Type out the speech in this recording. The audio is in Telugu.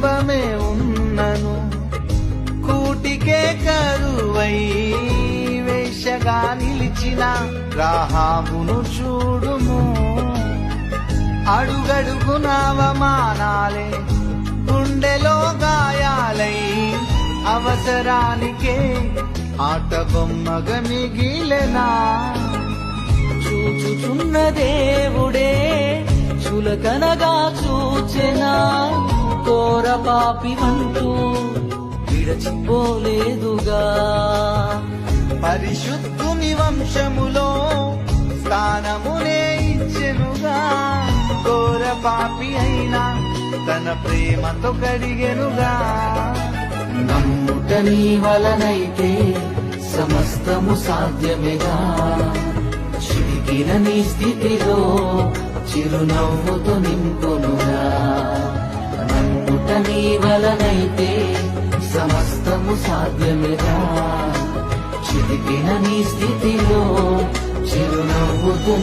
కుటుంబమే ఉన్నను కూటికే కరువై వేషగా నిలిచిన రాహాబును చూడుము. అడుగడుగున అవమానాలే గుండెలో గాయాలై అవసరానికే ఆట బొమ్మగా మిగిలెనా. చూచుచున్న దేవుడే చులకనగా చూచెనా, ఘోర పాపిమంటూ విడచిపోలేదుగా. పరిశుద్ధుని వంశములో స్థానమునే ఇచ్చెనుగా, ఘోర పాపి అయినా తన ప్రేమతో కడిగెనుగా. నమ్ముట నీ వలనైతే సమస్తము సాధ్యమేగా, చిరిగిన నీ స్థితిలో చిరునవ్వుతో నింపునుగా. నమ్ముట నీ వలనైతే సమస్తము సాధ్యమేగా, చిరిగిన నీ స్థితిలో చిరునవ్వుతో